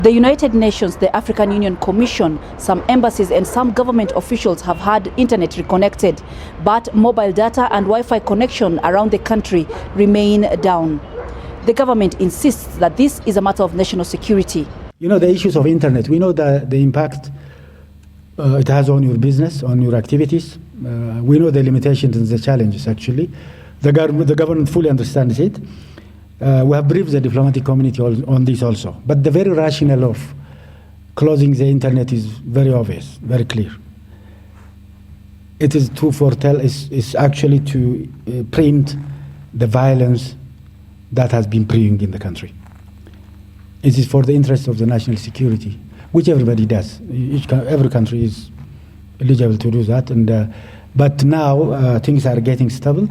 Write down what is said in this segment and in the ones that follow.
The United Nations, the African Union Commission, some embassies and some government officials have had internet reconnected, but mobile data and Wi-Fi connection around the country remain down. The government insists that this is a matter of national security. You know, the issues of internet, we know the impact it has on your business, on your activities. We know the limitations and the challenges, actually. The government fully understands it. We have briefed the diplomatic community on this also. But the very rationale of closing the internet is very obvious, very clear. It is to foretell, is actually to preempt the violence that has been brewing in the country. It is for the interest of the national security, which everybody does. Every country is eligible to do that. But now things are getting stable.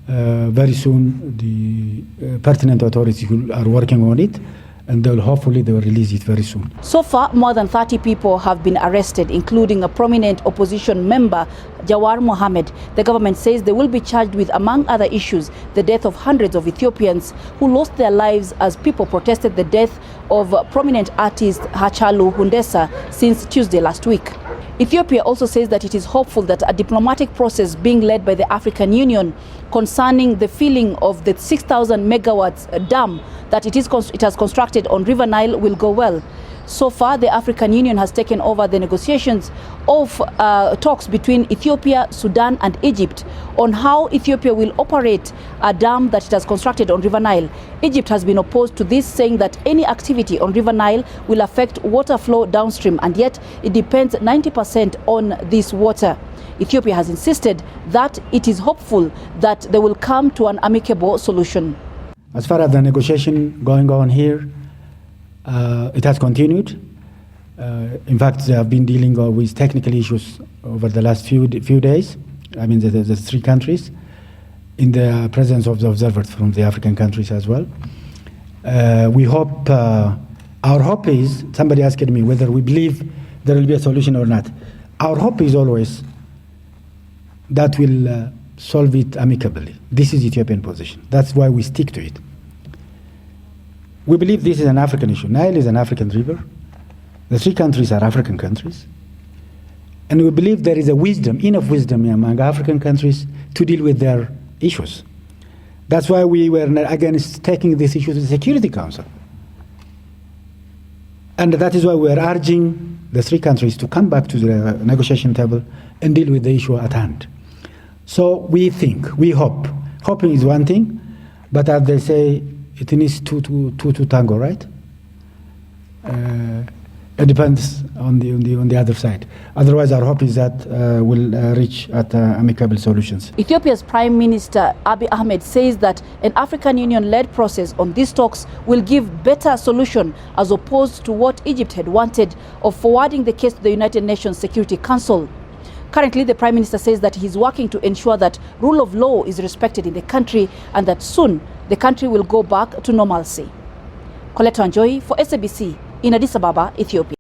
Very soon the pertinent authorities are working on it, and hopefully they will release it very soon. So far, more than 30 people have been arrested, including a prominent opposition member, Jawar Mohammed. The government says they will be charged with, among other issues, the death of hundreds of Ethiopians who lost their lives as people protested the death of prominent artist Hachalu Hundessa since Tuesday last week. Ethiopia also says that it is hopeful that a diplomatic process being led by the African Union concerning the filling of the 6,000 megawatts dam that it has constructed on River Nile will go well. So far, the African Union has taken over the negotiations of talks between Ethiopia, Sudan and Egypt on how Ethiopia will operate a dam that it has constructed on River Nile. Egypt has been opposed to this, saying that any activity on River Nile will affect water flow downstream, and yet it depends 90% on this water. Ethiopia has insisted that it is hopeful that they will come to an amicable solution. As far as the negotiation going on here, it has continued. In fact, they have been dealing with technical issues over the last few days. I mean, the three countries, in the presence of the observers from the African countries as well. We hope, our hope is, somebody asked me whether we believe there will be a solution or not. Our hope is always that we'll solve it amicably. This is Ethiopian position. That's why we stick to it. We believe this is an African issue. Nile is an African river. The three countries are African countries. And we believe there is enough wisdom among African countries to deal with their issues. That's why we were against taking this issue to the Security Council. And that is why we are urging the three countries to come back to the negotiation table and deal with the issue at hand. So we hope. Hoping is one thing, but as they say, it needs two to tango, right? It depends on the other side. Otherwise, our hope is that we'll reach at amicable solutions. Ethiopia's Prime Minister Abiy Ahmed says that an African Union-led process on these talks will give better solution as opposed to what Egypt had wanted of forwarding the case to the United Nations Security Council. Currently, the Prime Minister says that he's working to ensure that rule of law is respected in the country and that soon the country will go back to normalcy. Coletta Njoi for SABC in Addis Ababa, Ethiopia.